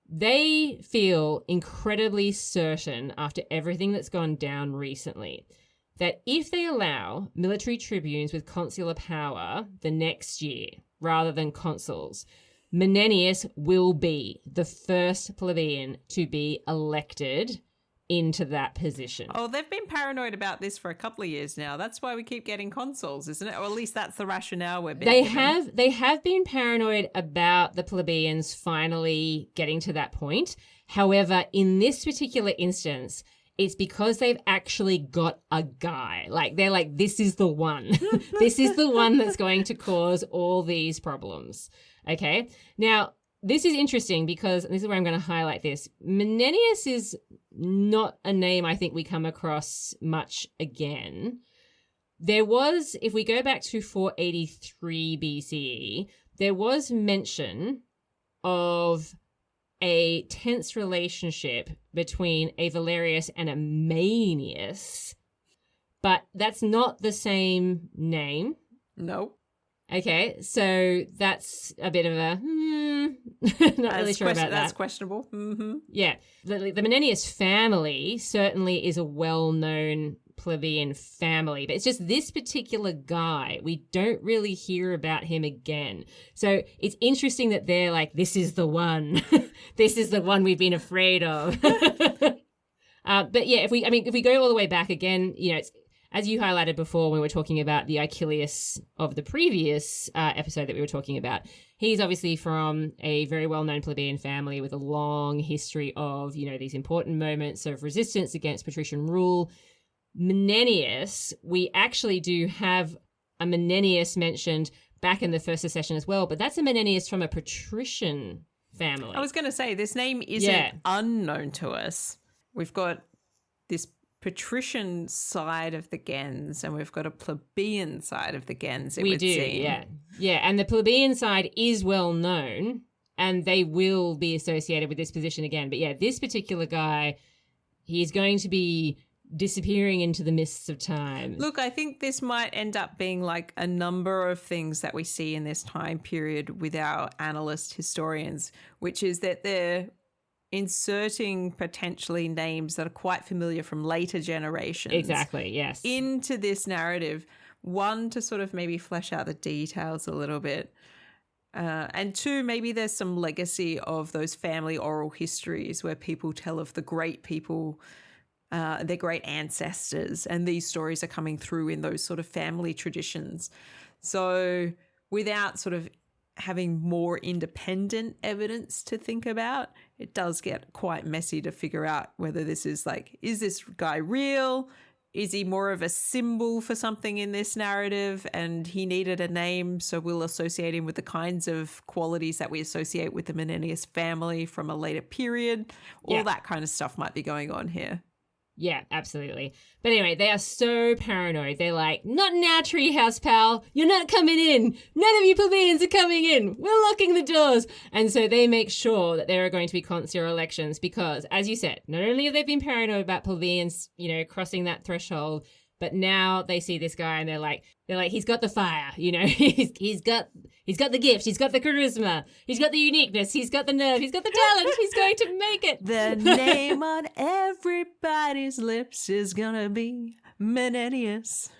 They feel incredibly certain after everything that's gone down recently that if they allow military tribunes with consular power the next year, rather than consuls, Menenius will be the first plebeian to be elected into that position. Oh, they've been paranoid about this for a couple of years now. That's why we keep getting consuls, isn't it? Or at least that's the rationale we're being given. They have been paranoid about the plebeians finally getting to that point. However, in this particular instance, it's because they've actually got a guy. They're like, this is the one. This is the one that's going to cause all these problems. Okay? Now, this is interesting because, and this is where I'm going to highlight this, Menenius is not a name I think we come across much again. There was, if we go back to 483 BCE, there was mention of a tense relationship between a Valerius and a Manius, but that's not the same name. Nope. Okay, so that's a bit of a not really sure about that. That's questionable. Mm-hmm. Yeah, the Menenius family certainly is a well-known plebeian family, but it's just this particular guy, we don't really hear about him again. So it's interesting that they're like, this is the one. This is the one we've been afraid of. But yeah, if we go all the way back again, it's, as you highlighted before when we were talking about the Achilles of the previous episode that we were talking about, he's obviously from a very well-known plebeian family with a long history of, these important moments of resistance against patrician rule. Menenius, we actually do have a Menenius mentioned back in the first session as well, but that's a Menenius from a patrician family. I was going to say, this name isn't unknown to us. We've got this patrician side of the gens and we've got a plebeian side of the gens. We do, yeah. And the plebeian side is well known and they will be associated with this position again. But yeah, this particular guy, he's going to be disappearing into the mists of time. Look, I think this might end up being like a number of things that we see in this time period with our annalist historians, which is that they're inserting potentially names that are quite familiar from later generations. Exactly, yes. Into this narrative. One, to sort of maybe flesh out the details a little bit. And two, maybe there's some legacy of those family oral histories where people tell of the great people, their great ancestors, and these stories are coming through in those sort of family traditions. So without sort of having more independent evidence to think about, it does get quite messy to figure out whether this is like, is this guy real? Is he more of a symbol for something in this narrative and he needed a name, so we'll associate him with the kinds of qualities that we associate with the Menenius family from a later period? All that kind of stuff might be going on here. Yeah, absolutely. But anyway, they are so paranoid. They're like, not in our treehouse, pal. You're not coming in. None of you plebeians are coming in. We're locking the doors. And so they make sure that there are going to be consular elections because, as you said, not only have they been paranoid about plebeians, crossing that threshold, but now they see this guy and they're like, he's got the fire, he's got the gift, he's got the charisma, he's got the uniqueness, he's got the nerve, he's got the talent, he's going to make it. The name on everybody's lips is gonna be Menenius.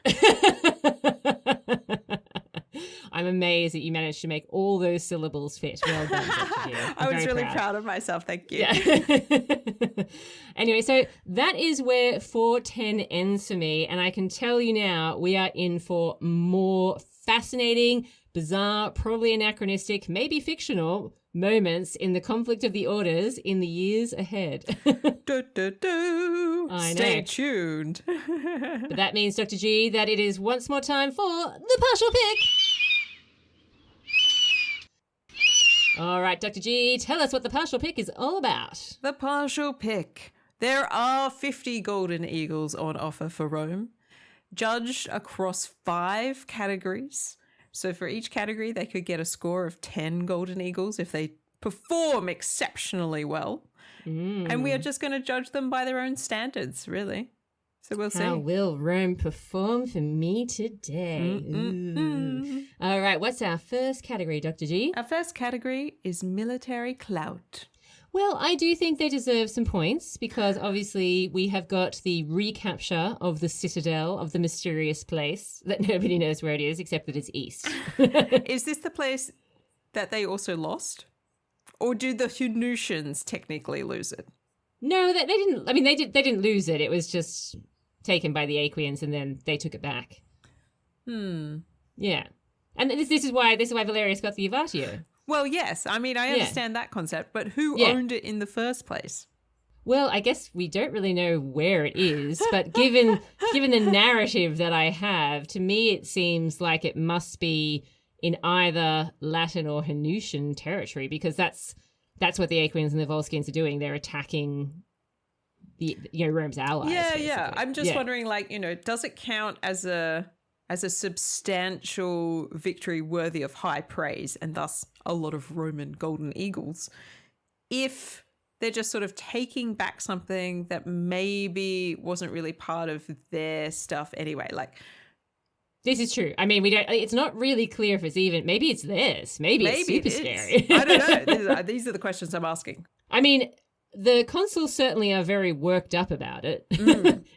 I'm amazed that you managed to make all those syllables fit. Well done, Dr. G. I was really proud of myself. Thank you. Yeah. Anyway, so that is where 410 ends for me. And I can tell you now, we are in for more fascinating, bizarre, probably anachronistic, maybe fictional moments in the conflict of the orders in the years ahead. Stay tuned. But that means, Dr. G, that it is once more time for the partial pick. All right, Dr. G, tell us what the partial pick is all about. The partial pick. There are 50 golden eagles on offer for Rome, judged across 5 categories. So for each category, they could get a score of 10 golden eagles if they perform exceptionally well. And we are just going to judge them by their own standards, really. So we'll see. How will Rome perform for me today? All right, what's our first category, Dr. G? Our first category is military clout. Well, I do think they deserve some points because obviously we have got the recapture of the citadel of the mysterious place that nobody knows where it is except that it's east. Is this the place that they also lost? Or do the Hernicians technically lose it? No, they didn't. I mean, they didn't lose it. It was just taken by the Aequians and then they took it back. Yeah. And this is why Valerius got the Avatio. Well, yes. I mean, I understand that concept, but who owned it in the first place? Well, I guess we don't really know where it is, but given the narrative that I have, to me it seems like it must be in either Latin or Hernician territory because that's what the Aequians and the Volsicans are doing. They're attacking the Rome's allies. Yeah. I'm just wondering, does it count as a substantial victory worthy of high praise and thus a lot of Roman golden eagles if they're just sort of taking back something that maybe wasn't really part of their stuff anyway? This is true. I mean, it's not really clear if it's even, maybe it's theirs. Maybe it's super scary. I don't know. These are the questions I'm asking. I mean, the consuls certainly are very worked up about it.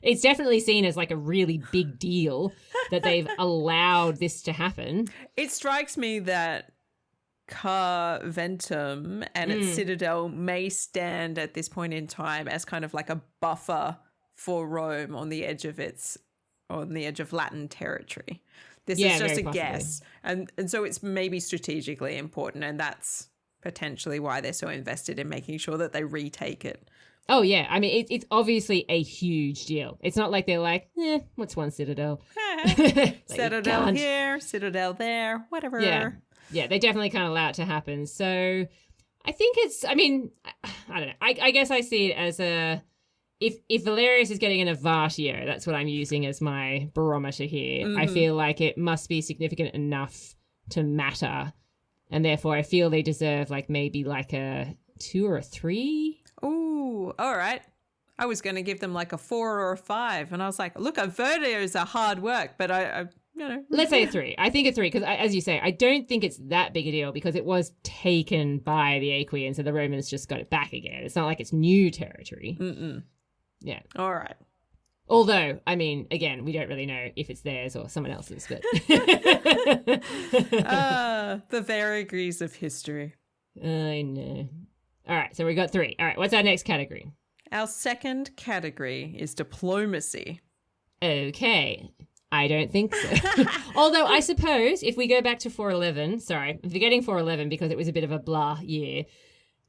It's definitely seen as like a really big deal that they've allowed this to happen. It strikes me that Carventum and its citadel may stand at this point in time as kind of like a buffer for Rome on the edge of Latin territory. This is just a guess. And so it's maybe strategically important, and that's potentially why they're so invested in making sure that they retake it. Oh, yeah. I mean, it's obviously a huge deal. It's not like they're like, what's one citadel? Citadel here, citadel there, whatever. Yeah, they definitely can't allow it to happen. So I think I don't know. I guess I see it as if Valerius is getting an Avatio, that's what I'm using as my barometer here. I feel like it must be significant enough to matter. And therefore, I feel they deserve maybe a 2 or a 3. Ooh, all right. I was going to give them like a 4 or a 5. And I was like, look, Verdios are hard work, but I you know. Let's say a 3. I think a 3 because, as you say, I don't think it's that big a deal because it was taken by the Aequians and the Romans just got it back again. It's not like it's new territory. Yeah. All right. Although, I mean, again, we don't really know if it's theirs or someone else's. But the vagaries of history. I know. All right, so we got 3. All right, what's our next category? Our second category is diplomacy. Okay. I don't think so. Although I suppose if we go back to 411, sorry, I'm forgetting 411 because it was a bit of a blah year.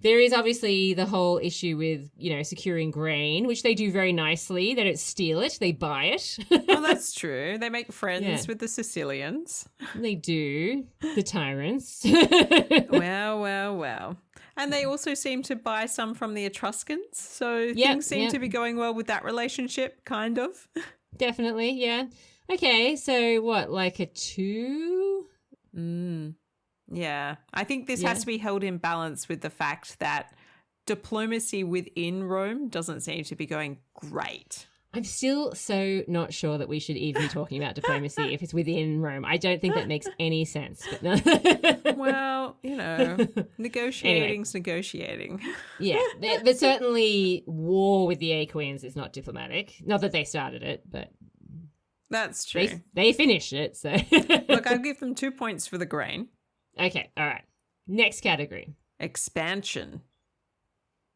There is obviously the whole issue with, securing grain, which they do very nicely. They don't steal it, they buy it. Well, that's true. They make friends with the Sicilians. They do. The tyrants. Wow. And they also seem to buy some from the Etruscans. So things seem to be going well with that relationship, kind of. Definitely, yeah. Okay, so what, like a 2? Yeah, I think this has to be held in balance with the fact that diplomacy within Rome doesn't seem to be going great. I'm still so not sure that we should even be talking about diplomacy if it's within Rome. I don't think that makes any sense. But no. Well, negotiating's negotiating. Yeah, but certainly war with the Aequians is not diplomatic. Not that they started it, but... That's true. They finished it, so... Look, I'll give them 2 points for the grain. Okay, all right. Next category. Expansion.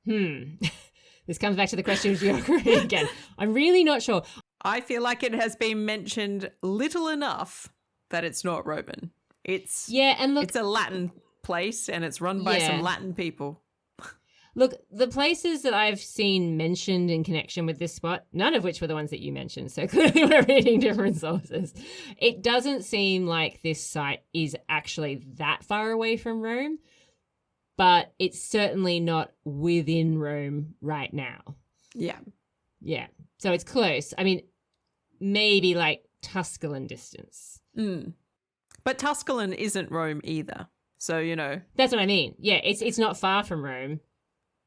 This comes back to the question of geography again. I'm really not sure. I feel like it has been mentioned little enough that it's not Roman. It's a Latin place and it's run by some Latin people. Look, the places that I've seen mentioned in connection with this spot, none of which were the ones that you mentioned, so clearly we're reading different sources. It doesn't seem like this site is actually that far away from Rome, but it's certainly not within Rome right now. Yeah. Yeah. So it's close. I mean, maybe like Tusculan distance. But Tusculan isn't Rome either. So, That's what I mean. Yeah, it's not far from Rome.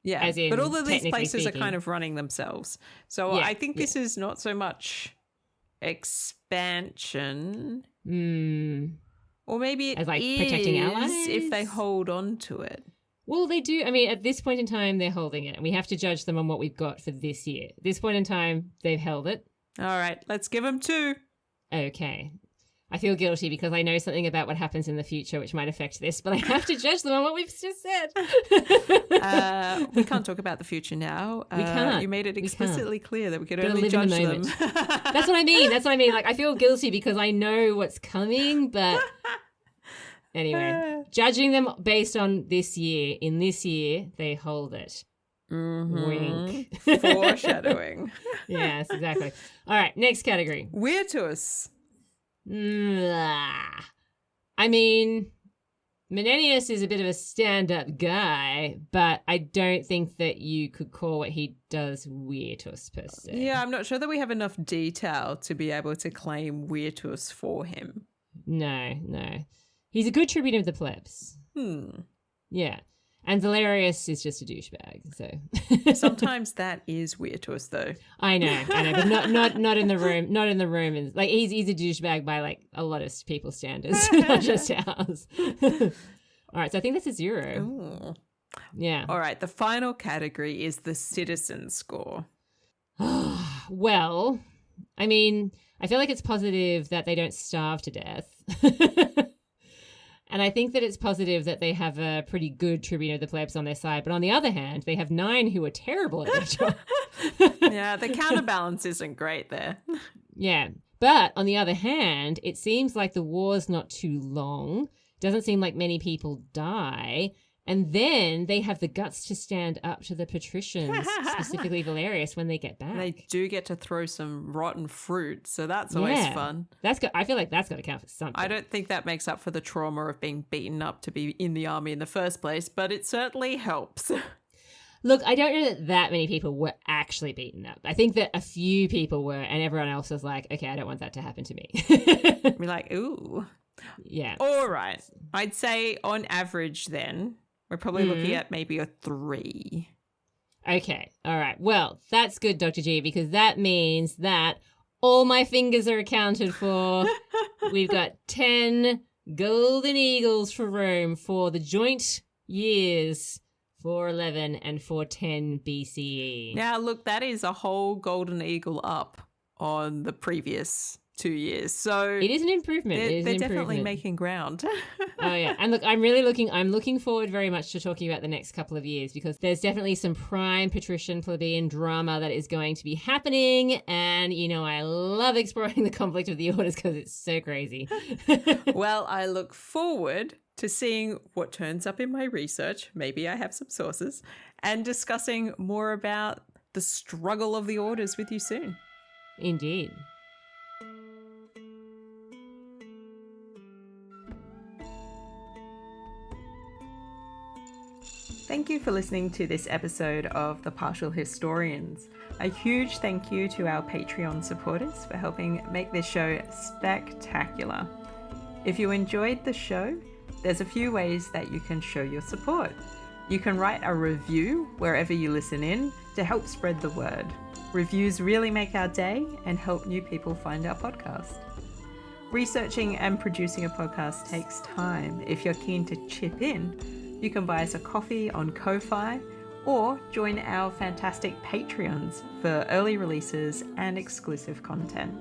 Yeah, as in, but all of these places speaking. are kind of running themselves. So I think this is not so much expansion. Or maybe it as like is protecting allies if they hold on to it. Well, they do. I mean, at this point in time, they're holding it. And we have to judge them on what we've got for this year. At this point in time, they've held it. All right, let's give them 2. Okay. I feel guilty because I know something about what happens in the future which might affect this, but I have to judge them on what we've just said. We can't talk about the future now. We can't. You made it explicitly clear that we could Gotta only live judge in the them. That's what I mean. Like, I feel guilty because I know what's coming, but anyway, judging them based on this year. In this year, they hold it. Wink. Foreshadowing. Yes, exactly. All right, next category. Virtus. I mean, Menenius is a bit of a stand-up guy, but I don't think that you could call what he does Virtus per se. Yeah, I'm not sure that we have enough detail to be able to claim Virtus for him. No. He's a good tribune of the plebs. Yeah. And Valerius is just a douchebag, so. Sometimes that is Virtus, though. I know, but not in the room. Not in the Romans. Like he's a douchebag by like a lot of people's standards, not just ours. All right, so I think that's a 0. Ooh. Yeah. All right, the final category is the citizen score. Well, I mean, I feel like it's positive that they don't starve to death. And I think that it's positive that they have a pretty good tribune of the plebs on their side. But on the other hand, they have 9 who are terrible at their job. Yeah, the counterbalance isn't great there. Yeah. But on the other hand, it seems like the war's not too long. Doesn't seem like many people die. And then they have the guts to stand up to the patricians, specifically Valerius, when they get back. They do get to throw some rotten fruit, so that's always fun. I feel like that's got to count for something. I don't think that makes up for the trauma of being beaten up to be in the army in the first place, but it certainly helps. Look, I don't know that many people were actually beaten up. I think that a few people were, and everyone else was like, okay, I don't want that to happen to me. We're like, ooh. Yeah. All right. I'd say on average then, we're probably looking at maybe a 3. Okay. All right. Well, that's good, Dr. G, because that means that all my fingers are accounted for. We've got 10 golden eagles for Rome for the joint years 411 and 410 BCE. Now, look, that is a whole golden eagle up on the previous 2 years. So It is an improvement. they're definitely making ground. Oh yeah, and look, I'm looking forward very much to talking about the next couple of years, because there's definitely some prime patrician plebeian drama that is going to be happening, and I love exploring the conflict of the orders because it's so crazy. Well, I look forward to seeing what turns up in my research. Maybe I have some sources, and discussing more about the struggle of the orders with you soon. Indeed. Thank you for listening to this episode of The Partial Historians. A huge thank you to our Patreon supporters for helping make this show spectacular. If you enjoyed the show, there's a few ways that you can show your support. You can write a review wherever you listen in to help spread the word. Reviews really make our day and help new people find our podcast. Researching and producing a podcast takes time. If you're keen to chip in, you can buy us a coffee on Ko-Fi or join our fantastic Patreons for early releases and exclusive content.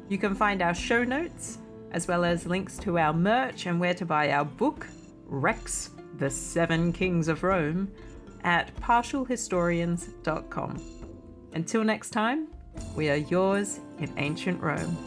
You can find our show notes, as well as links to our merch and where to buy our book, Rex, The 7 Kings of Rome, at partialhistorians.com. Until next time, we are yours in ancient Rome.